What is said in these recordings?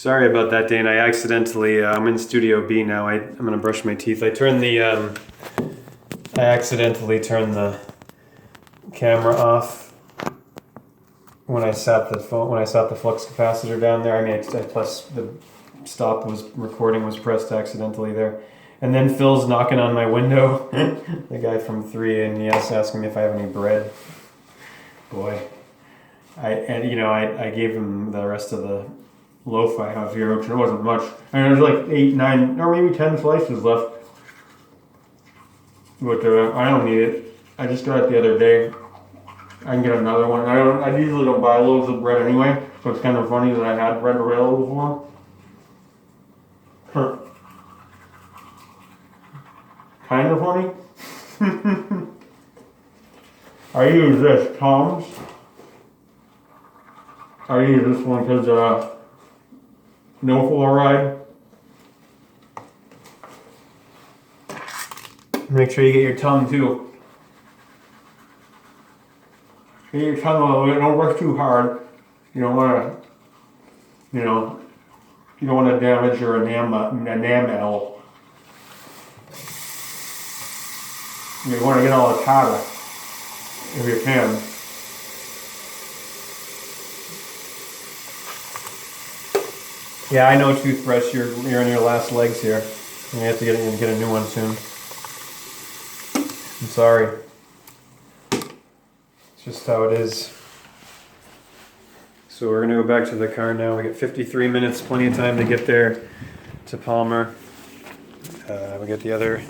Sorry about that, Dane. I accidentally, I'm in Studio B now. I'm gonna brush my teeth. I accidentally turned the camera off when I sat the flux capacitor down there. I mean, plus the recording was pressed accidentally there. And then Phil's knocking on my window, the guy from 3, and he's asking me if I have any bread. Boy. I gave him the rest of the loaf I have here, which wasn't much. And there's like 8, 9, or maybe 10 slices left. But I don't need it. I just got it the other day. I can get another one. I usually don't buy loaves of bread anyway, so it's kind of funny that I had bread available for. Huh. Kind of funny. I use this Tom's. I use this one because no fluoride. Make sure you get your tongue too. Get your tongue a little bit. Don't work too hard. You don't want to, you don't want to damage your enamel. You want to get all the tartar if you can. Yeah, I know, Toothbrush. You're in your last legs here. You have to get a new one soon. I'm sorry. It's just how it is. So we're gonna go back to the car now. We got 53 minutes, plenty of time to get there to Palmer. We got the other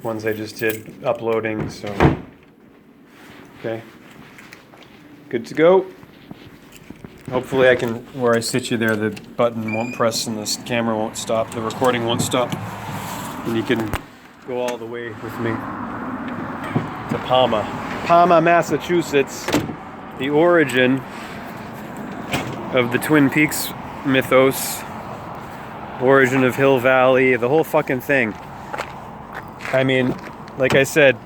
ones I just did uploading, so okay. Good to go. Hopefully where I sit you there, the button won't press and this camera won't stop, the recording won't stop, and you can go all the way with me to Palmer, Massachusetts, the origin of the Twin Peaks mythos, origin of Hill Valley, the whole fucking thing. I mean, like I said,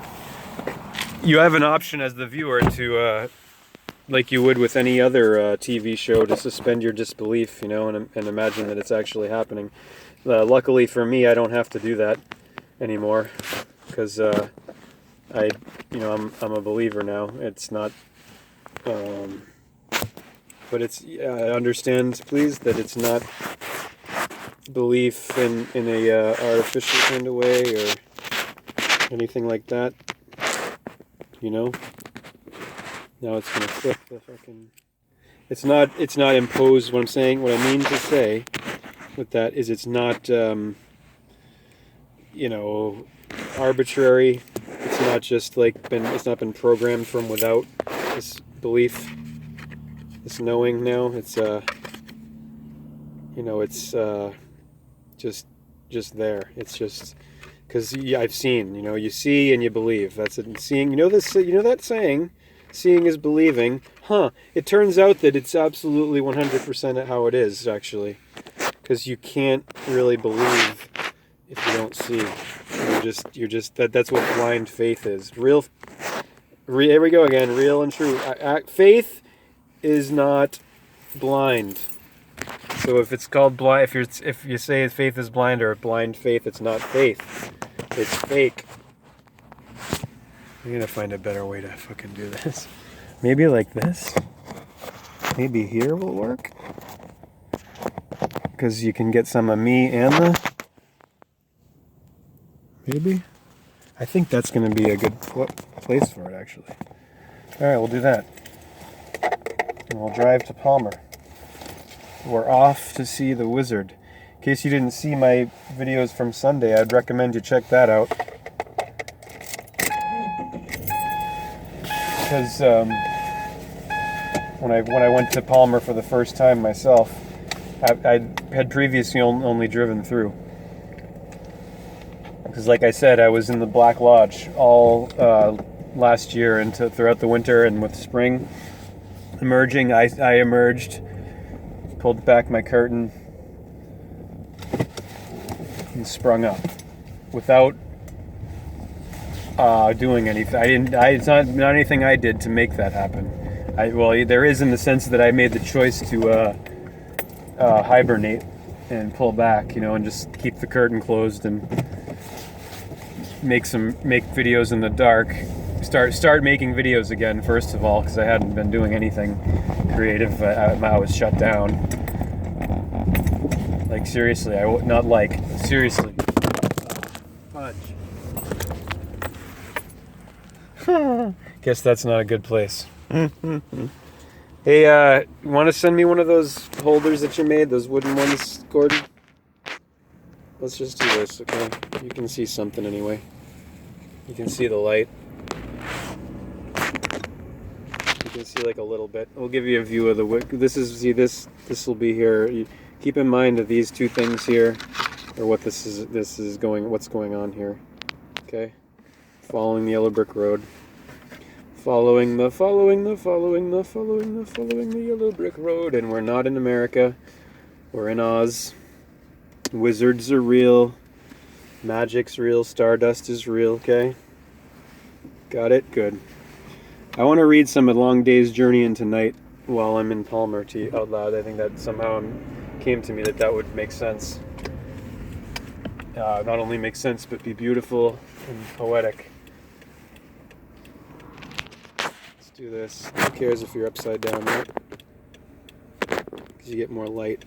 you have an option as the viewer to, like you would with any other TV show, to suspend your disbelief, and imagine that it's actually happening. Luckily for me, I don't have to do that anymore, because I'm a believer now. It's not, but it's, understand, please, that it's not belief in a artificial kind of way or anything like that. Now it's gonna click the fucking. It's not imposed. What I mean to say with that is it's not, arbitrary. It's not just it's not been programmed from without, this belief, this knowing now. It's just there. It's just because I've seen. You see and you believe. That's it. Seeing. That saying. Seeing is believing. It turns out that it's absolutely 100% how it is, actually. Because you can't really believe if you don't see. That's what blind faith is. Here we go again, real and true. Faith is not blind. So if it's called blind, if you say faith is blind or blind faith, it's not faith. It's fake. I'm gonna find a better way to fucking do this. Maybe like this. Maybe here will work. Because you can get some of me and the... Maybe? I think that's gonna be a good place for it, actually. Alright, we'll do that. And we'll drive to Palmer. We're off to see the wizard. In case you didn't see my videos from Sunday, I'd recommend you check that out. Because when I went to Palmer for the first time myself, I had previously only driven through. Because like I said, I was in the Black Lodge all last year and throughout the winter, and with spring emerging, I emerged, pulled back my curtain, and sprung up without doing anything. It's not anything I did to make that happen. There is, in the sense that I made the choice to hibernate and pull back, and just keep the curtain closed and make videos in the dark. Start making videos again, first of all, because I hadn't been doing anything creative. I was shut down. Like, seriously, seriously. Fudge. Guess that's not a good place. Hey, you want to send me one of those holders that you made, those wooden ones, Gordon? Let's just do this, okay? You can see something anyway. You can see the light. You can see like a little bit. We'll give you a view of the wick. This will be here. Keep in mind that these two things here are what what's going on here. Okay? Following the yellow brick road. Following the yellow brick road, and we're not in America. We're in Oz. Wizards are real. Magic's real. Stardust is real, okay? Got it? Good. I want to read some A Long Day's Journey into Night while I'm in Palmer out loud. I think that somehow came to me that would make sense. Not only make sense, but be beautiful and poetic. Do this. Who cares if you're upside down, right? Because you get more light.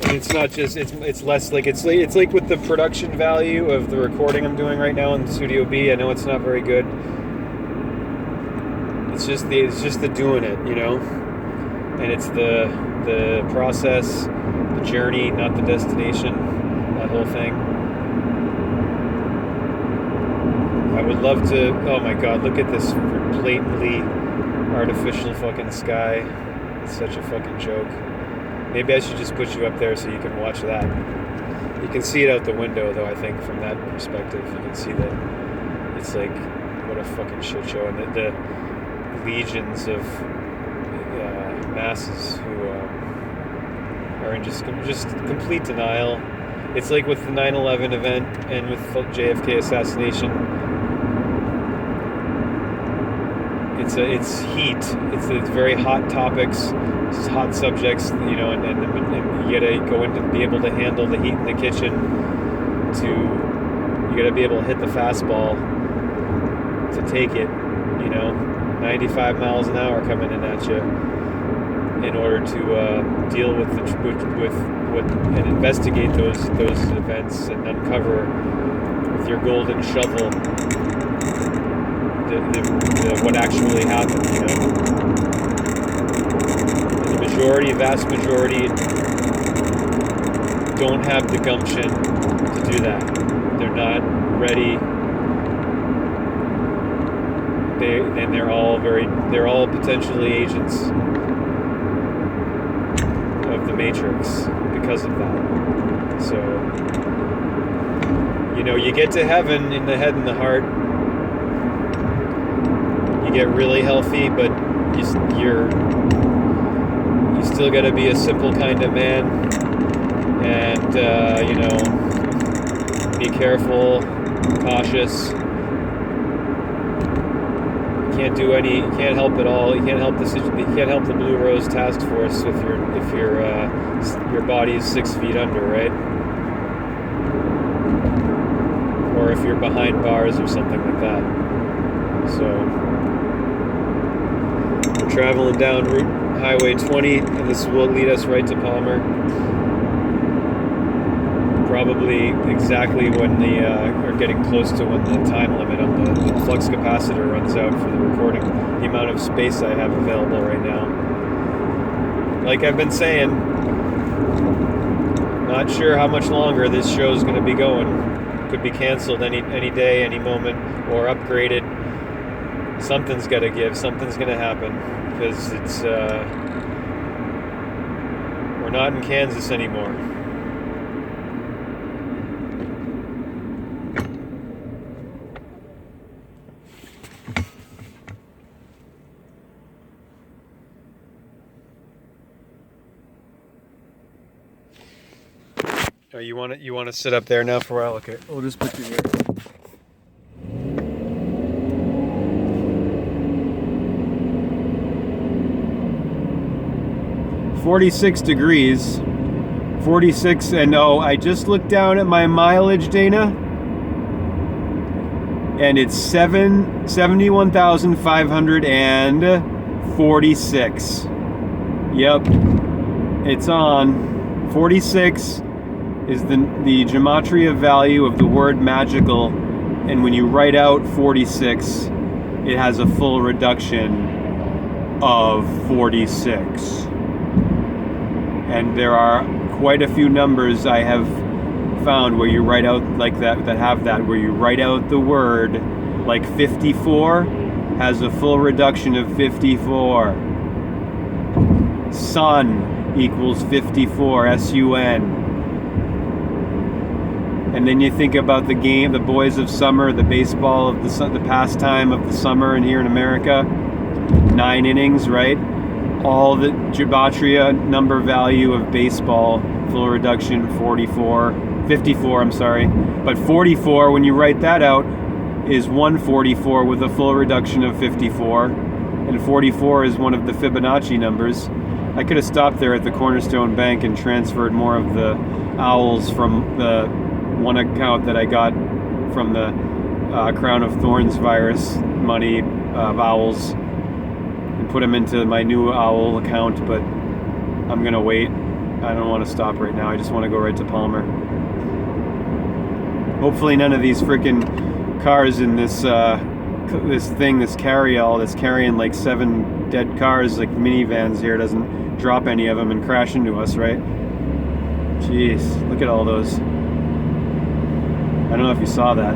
And it's not just it's less like it's like with the production value of the recording I'm doing right now in Studio B. I know it's not very good. It's just the doing it, and it's the process, the journey, not the destination. That whole thing. I would love to. Oh my God! Look at this blatantly artificial fucking sky. It's such a fucking joke. Maybe I should just put you up there so you can watch that. You can see it out the window, though. I think from that perspective, you can see that it's like what a fucking shit show, and the legions of masses who are in just complete denial. It's like with the 9/11 event and with the JFK assassination. It's heat. It's very hot topics, it's hot subjects, and you gotta go in to be able to handle the heat in the kitchen. You gotta be able to hit the fastball to take it. 95 miles an hour coming in at you in order to deal with and investigate those events and uncover with your golden shovel. What actually happened, And the vast majority, don't have the gumption to do that. They're not ready. They're all potentially agents of the Matrix because of that. So, you get to heaven in the head and the heart. Get really healthy, but you still got to be a simple kind of man, and be careful, cautious. You can't help it all. You can't help the Blue Rose Task Force if your body is 6 feet under, right? Or if you're behind bars or something like that. So. We're traveling down Highway 20, and this will lead us right to Palmer. Probably exactly when or getting close to when the time limit on the flux capacitor runs out for the recording. The amount of space I have available right now. Like I've been saying, not sure how much longer this show is going to be going. Could be canceled any day, any moment, or upgraded. Something's got to give. Something's going to happen because it's we're not in Kansas anymore. Oh, you want to sit up there now for a while? Okay, we'll just put you here. 46 degrees. 46, and oh, I just looked down at my mileage, Dana, and it's 71,546. Yep, it's on. 46 is the gematria value of the word magical, and when you write out 46, it has a full reduction of 46. And there are quite a few numbers I have found where you write out like that have that, where you write out the word, like 54 has a full reduction of 54. Sun equals 54, S-U-N. And then you think about the game, the Boys of Summer, the baseball of the pastime of the summer, and here in America, 9 innings, right? All the gematria number value of baseball, full reduction 54, I'm sorry. But 44, when you write that out, is 144 with a full reduction of 54. And 44 is one of the Fibonacci numbers. I could have stopped there at the Cornerstone Bank and transferred more of the owls from the one account that I got from the Crown of Thorns virus money of owls, and put them into my new owl account, but I'm gonna wait. I don't want to stop right now. I just want to go right to Palmer. Hopefully none of these freaking cars in this this carry-all that's carrying like 7 dead cars, like minivans here, doesn't drop any of them and crash into us, right? Jeez, look at all those. I don't know if you saw that,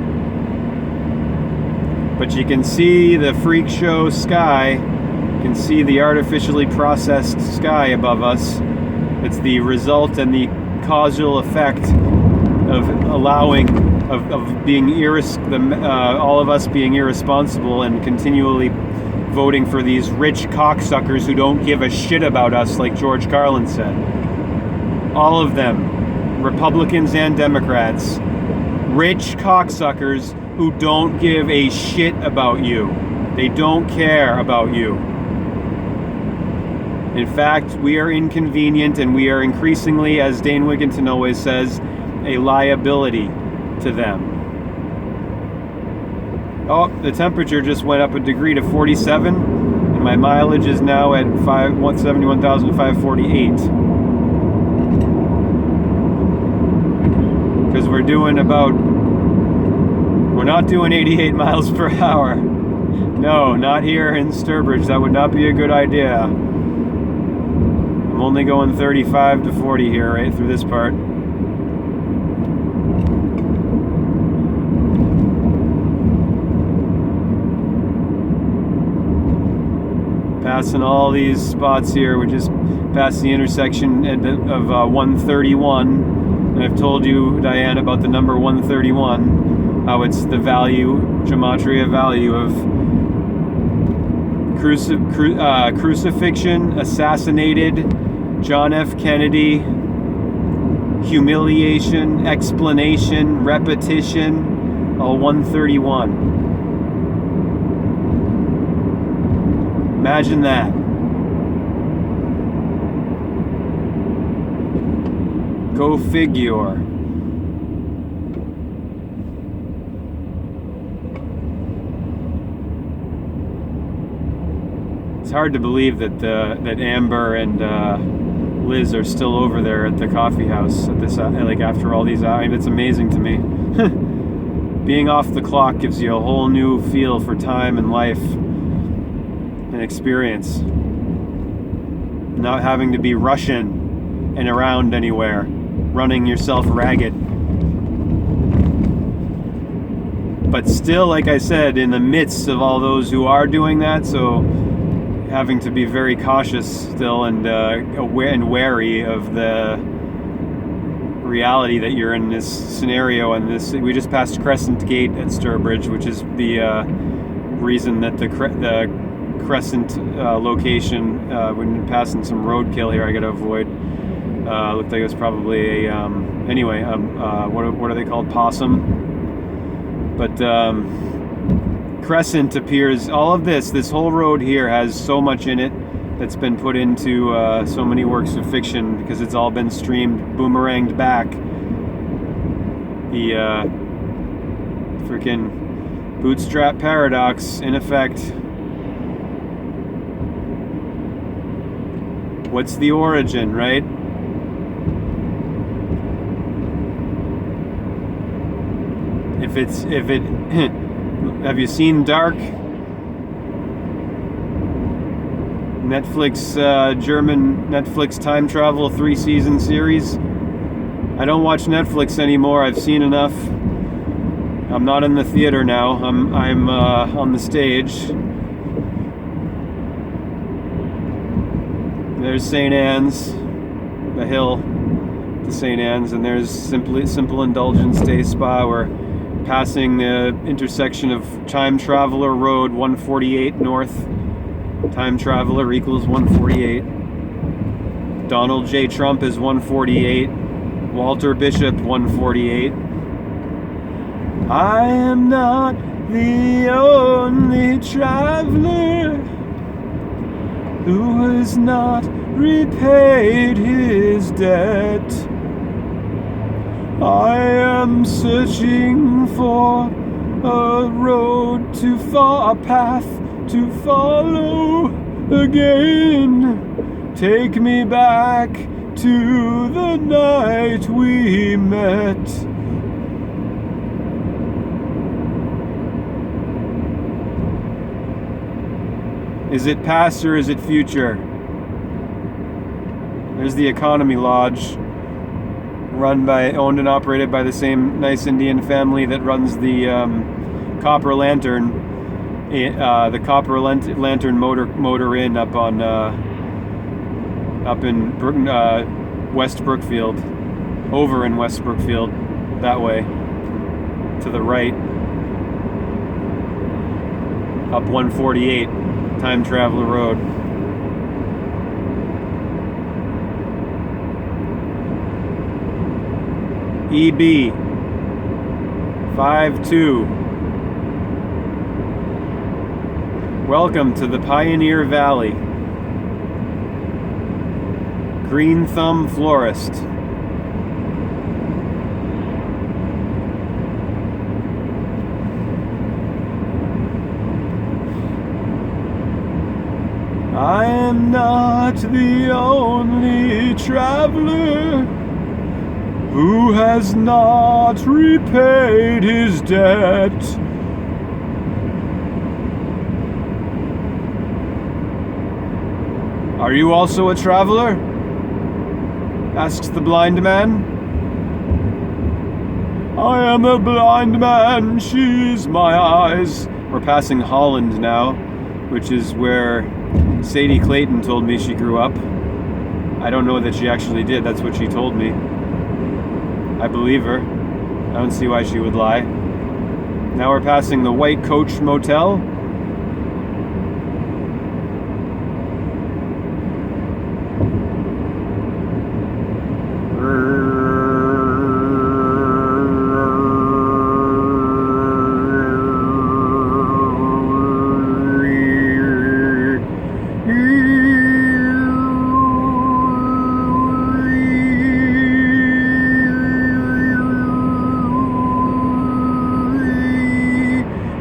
but you can see the freak show sky. You can see the artificially processed sky above us. It's the result and the causal effect of allowing, of being all of us being irresponsible and continually voting for these rich cocksuckers who don't give a shit about us, like George Carlin said. All of them, Republicans and Democrats, rich cocksuckers who don't give a shit about you. They don't care about you. In fact, we are inconvenient, and we are increasingly, as Dane Wigginton always says, a liability to them. Oh, the temperature just went up a degree to 47, and my mileage is now at 71,548. Because we're not doing 88 miles per hour. No, not here in Sturbridge. That would not be a good idea. I'm only going 35 to 40 here, right through this part. Passing all these spots here. We just passed the intersection of 131. And I've told you, Diane, about the number 131. How it's the value, gematria value of crucifixion, assassinated, John F. Kennedy, humiliation, explanation, repetition, all 131. Imagine that. Go figure. It's hard to believe that that Amber and Liz are still over there at the coffee house at this like after all these hours. I mean, it's amazing to me. Being off the clock gives you a whole new feel for time and life and experience. Not having to be rushing and around anywhere, running yourself ragged. But still, like I said, in the midst of all those who are doing that, so having to be very cautious still and aware and wary of the reality that you're in this scenario. And this, we just passed Crescent Gate at Sturbridge, which is the reason that the Crescent location, when passing some roadkill here, I got to avoid. Looked like it was probably a anyway. What are they called? Possum. But Crescent appears. All of this whole road here has so much in it. that's been put into so many works of fiction because it's all been streamed, boomeranged back. The freaking bootstrap paradox in effect. What's the origin, right? If it have you seen Dark? Netflix, German Netflix time travel 3-season series. I don't watch Netflix anymore. I've seen enough. I'm not in the theater now. I'm on the stage. There's St. Anne's, the hill to St. Anne's, and there's Simple Indulgence Day Spa. We're passing the intersection of Time Traveler Road 148 North. Time Traveler equals 148. Donald J. Trump is 148. Walter Bishop 148. I am not the only traveler who has not repaid his debt. I am searching for a road to a path to follow again. Take me back to the night we met. Is it past or is it future? There's the Economy Lodge, owned and operated by the same nice Indian family that runs the Copper Lantern. The Copper Lantern Motor Inn up in West Brookfield, over in West Brookfield, that way, to the right, up 148, Time Traveler Road. EB 52. Welcome to the Pioneer Valley. Green Thumb Florist. I am not the only traveler who has not repaid his debt. Are you also a traveler? Asks the blind man. I am a blind man, she's my eyes. We're passing Holland now, which is where Sadie Clayton told me she grew up. I don't know that she actually did, that's what she told me. I believe her. I don't see why she would lie. Now we're passing the White Coach Motel.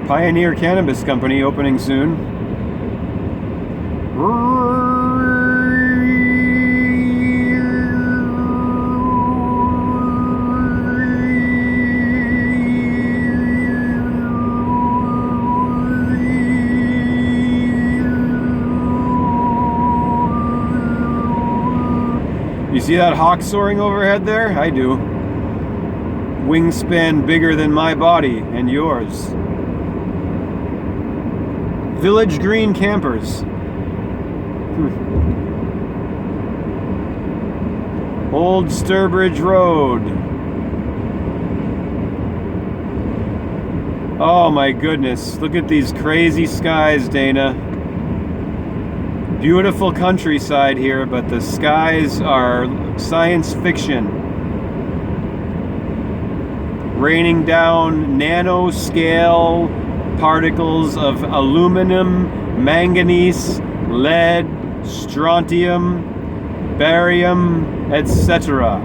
Pioneer Cannabis Company opening soon. You see that hawk soaring overhead there? I do. Wingspan bigger than my body and yours. Village Green Campers. Old Sturbridge Road. Oh my goodness, look at these crazy skies, Dana. Beautiful countryside here, but the skies are science fiction. Raining down nanoscale particles of aluminum, manganese, lead, strontium, barium, etc.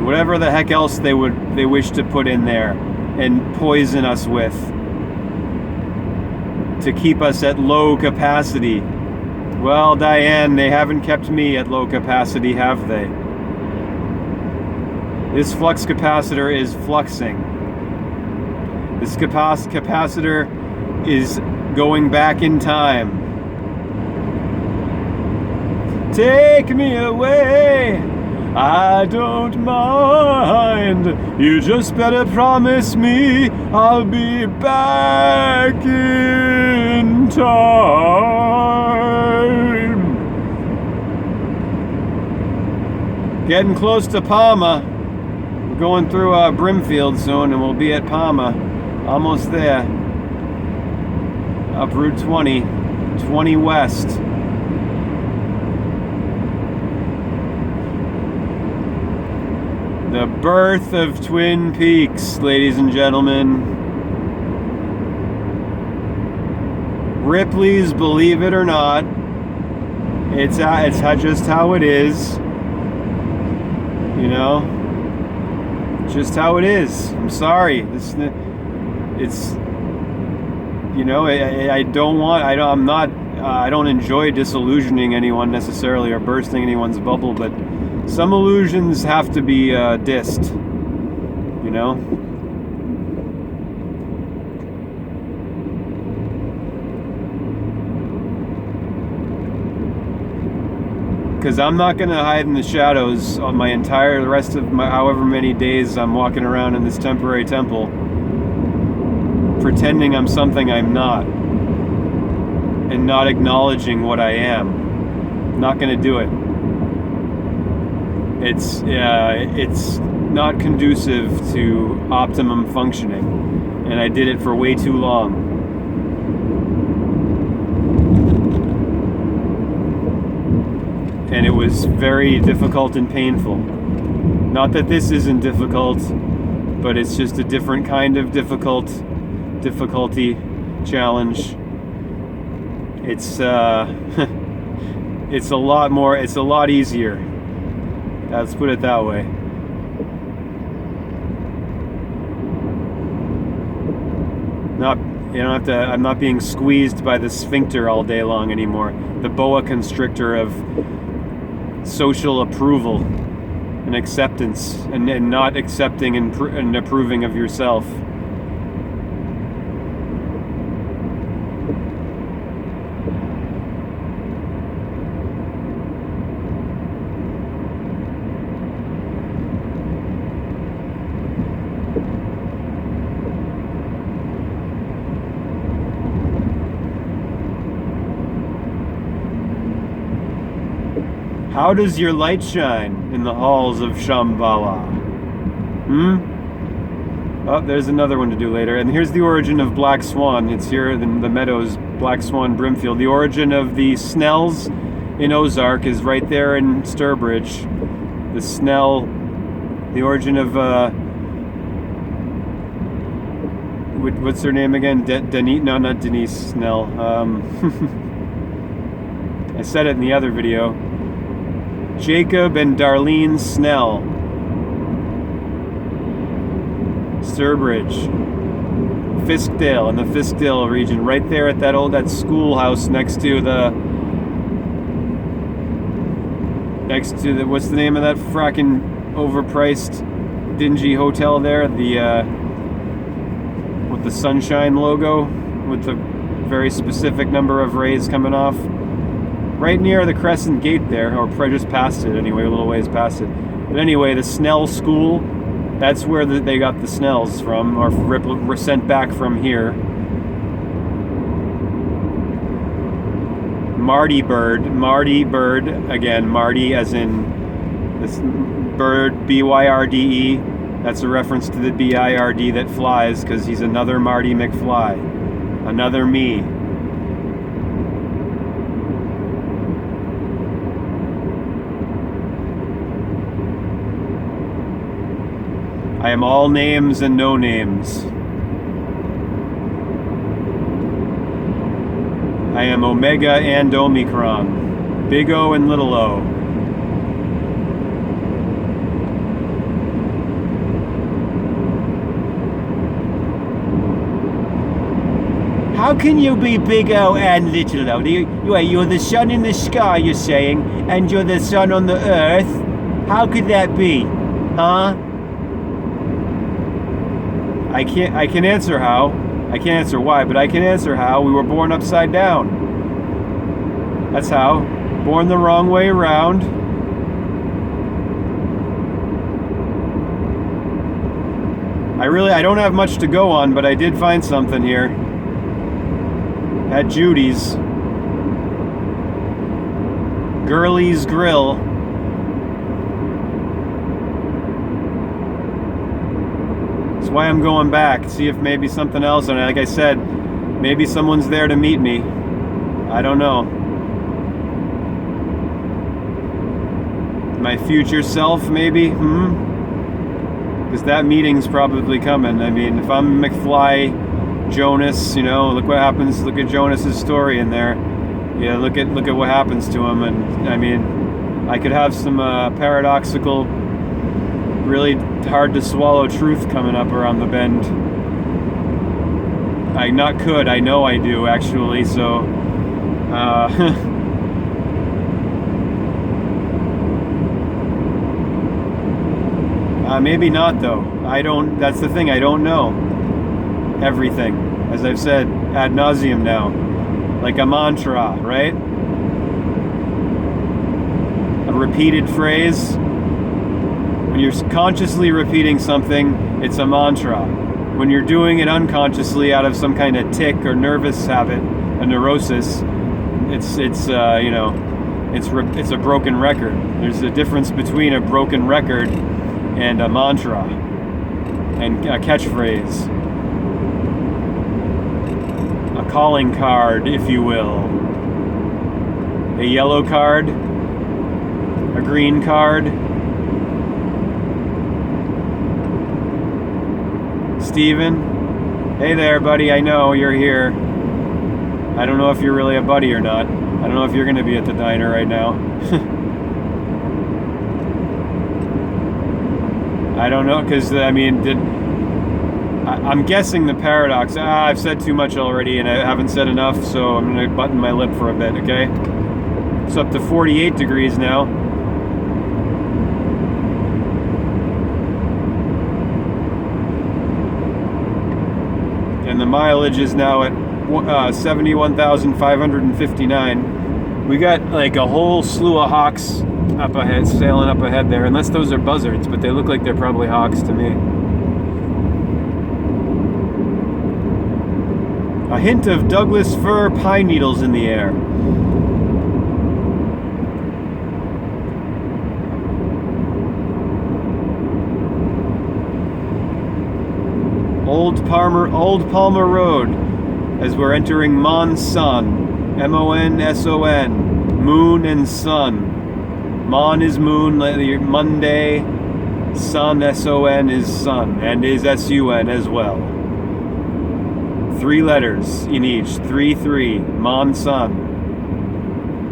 Whatever the heck else they wish to put in there and poison us with to keep us at low capacity. Well, Diane, they haven't kept me at low capacity, have they? This flux capacitor is fluxing. This capacitor is going back in time. Take me away, I don't mind. You just better promise me I'll be back in time. Getting close to Palma. We're going through Brimfield soon and we'll be at Palma. Almost there. Up Route 20, 20 West. The birth of Twin Peaks, ladies and gentlemen. Ripley's Believe It or Not. It's just how it is. You know? Just how it is. I'm sorry. It's, you know, I don't enjoy disillusioning anyone necessarily or bursting anyone's bubble, but some illusions have to be dissed, you know? Because I'm not going to hide in the shadows on the rest of my however many days I'm walking around in this temporary temple, pretending I'm something I'm not, and not acknowledging what I am. I'm not going to do it. It's not conducive to optimum functioning, and I did it for way too long. And it was very difficult and painful. Not that this isn't difficult, but it's just a different kind of difficulty, challenge. It's it's a lot easier. Let's put it that way. I'm not being squeezed by the sphincter all day long anymore. The boa constrictor of social approval and acceptance, and not accepting and approving of yourself. How does your light shine in the halls of Shambhala? Oh, there's another one to do later. And here's the origin of Black Swan. It's here in the meadows, Black Swan, Brimfield. The origin of the Snells in Ozark is right there in Sturbridge. The Snell, the origin of, what's her name again? Denise? No, not Denise Snell. I said it in the other video. Jacob and Darlene Snell. Sturbridge. Fiskdale, in the Fiskdale region, right there at that schoolhouse next to the what's the name of that fracking overpriced dingy hotel there? With the sunshine logo, with the very specific number of rays coming off. Right near the Crescent Gate there, or just past it anyway, a little ways past it. But anyway, the Snell School, that's where they got the Snells from, or were sent back from here. Marty Bird, again, Marty as in this bird, B-Y-R-D-E. That's a reference to the B-I-R-D that flies, because he's another Marty McFly. Another me. I am all names and no names. I am Omega and Omicron. Big O and Little O. How can you be Big O and Little O? You're the sun in the sky, you're saying, and you're the sun on the earth? How could that be? Huh? I can answer how. I can't answer why, but I can answer how. We were born upside down. That's how. Born the wrong way around. I don't have much to go on, but I did find something here. At Judy's. Girlie's Grill. That's why I'm going back. See if maybe something else. And like I said, maybe someone's there to meet me. I don't know. My future self, maybe? Because that meeting's probably coming. I mean, if I'm McFly, Jonas, look what happens. Look at Jonas's story in there. Yeah, look at what happens to him. And I mean, I could have some paradoxical, really hard to swallow truth coming up around the bend. I know I do actually. So, maybe not though. That's the thing. I don't know everything, as I've said ad nauseum now, like a mantra, right? A repeated phrase. When you're consciously repeating something, it's a mantra. When you're doing it unconsciously out of some kind of tic or nervous habit, a neurosis, it's a broken record. There's a difference between a broken record and a mantra and a catchphrase. Calling card, if you will. A yellow card, a green card. Steven, hey there, buddy. I know you're here. I don't know if you're really a buddy or not. I don't know if you're going to be at the diner right now. I don't know, because, I mean, I'm guessing the paradox. I've said too much already, and I haven't said enough, so I'm going to button my lip for a bit, okay? It's up to 48 degrees now. And the mileage is now at 71,559. We got like a whole slew of hawks up ahead, sailing up ahead there, unless those are buzzards, but they look like they're probably hawks to me. A hint of Douglas fir pine needles in the air. Old Palmer Road, as we're entering Monson, Monson, moon and sun. Mon is moon, Monday. Sun, S-O-N, is sun, and is S-U-N as well. 3 letters in each, 3, Monson.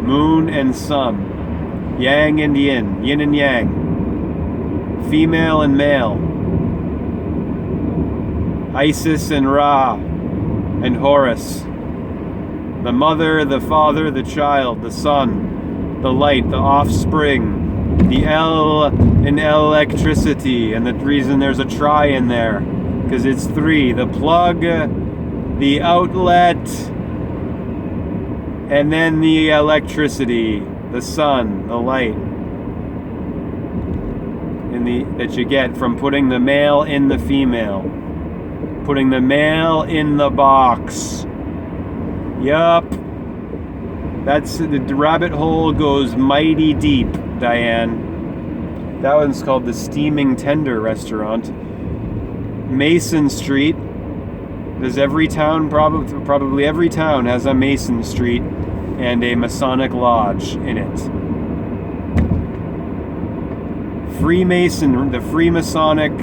Moon and sun. Yang and yin, yin and yang. Female and male. Isis and Ra and Horus. The mother, the father, the child, the son, the light, the offspring. The L in electricity, and the reason there's a try in there, because it's 3. The plug, the outlet, and then the electricity, the sun, the light, that you get from putting the male in the female, putting the male in the box. Yup. That's the rabbit hole goes mighty deep, Diane. That one's called the Steaming Tender Restaurant. Mason Street. Does every town, probably every town has a Mason Street and a Masonic Lodge in it. Freemason, the Freemasonic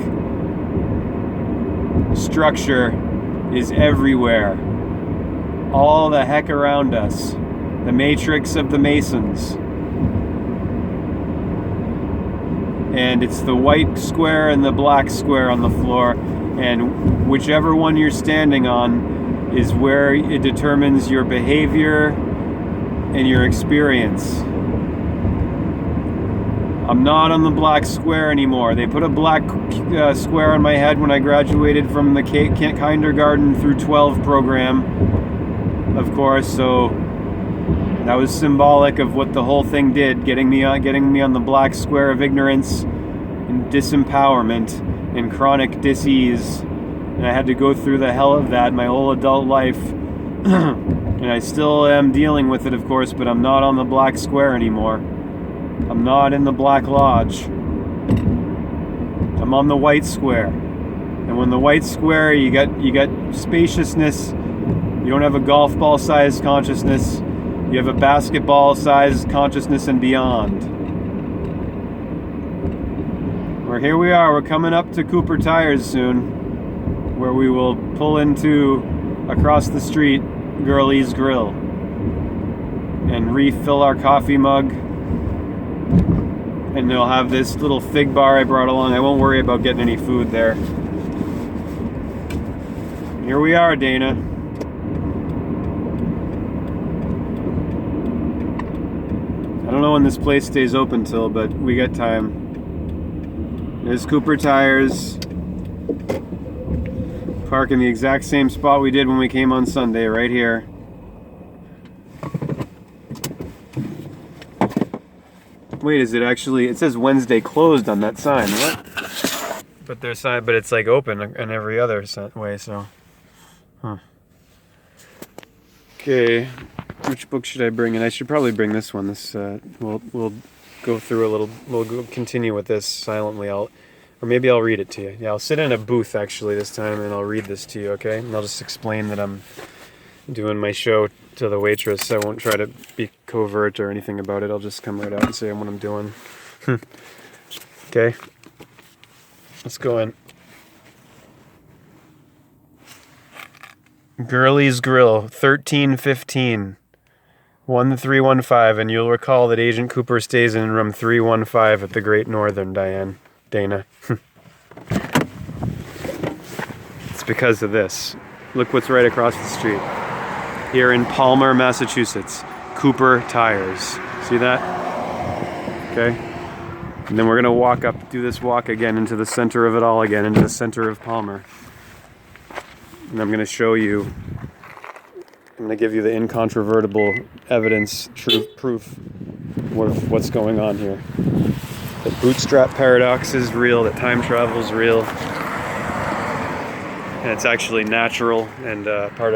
structure is everywhere. All the heck around us. The matrix of the Masons. and it's the white square and the black square on the floor, and whichever one you're standing on is where it determines your behavior and your experience. I'm not on the black square anymore. They put a black square on my head when I graduated from the kindergarten through 12 program, of course, so that was symbolic of what the whole thing did, getting me on the black square of ignorance and disempowerment and chronic disease. And I had to go through the hell of that my whole adult life. And I still am dealing with it, of course, but I'm not on the black square anymore. I'm not in the Black Lodge. I'm on the white square. And when the white square, you got spaciousness. You don't have a golf ball sized consciousness. You have a basketball sized consciousness and beyond. Well, here we are. We're coming up to Cooper Tires soon, where we will pull into, across the street, Girlie's Grill and refill our coffee mug. And they'll have this little fig bar I brought along. I won't worry about getting any food there. Here we are, Dana. I don't know when this place stays open till, but we got time. There's Cooper Tires. Park in the exact same spot we did when we came on Sunday, right here. Wait, is it actually? It says Wednesday closed on that sign. What? But their sign, but it's like open in every other way. So, huh? Okay, which book should I bring? And I should probably bring this one. This we'll go through a little. We'll continue with this silently. Or maybe I'll read it to you. Yeah, I'll sit in a booth actually this time, and I'll read this to you. Okay, and I'll just explain that I'm doing my show to the waitress. I won't try to be covert or anything about it. I'll just come right out and say what I'm doing. Okay, let's go in. Girlie's Grill, 1315, 1315, and you'll recall that Agent Cooper stays in room 315 at the Great Northern, Dana. It's because of this. Look what's right across the street. Here in Palmer, Massachusetts, Cooper Tires. See that? Okay. And then we're gonna walk up, do this walk again into the center of it all again, into the center of Palmer. And I'm gonna show you, I'm gonna give you the incontrovertible evidence, proof of what's going on here. The bootstrap paradox is real, that time travel is real. And it's actually natural and part of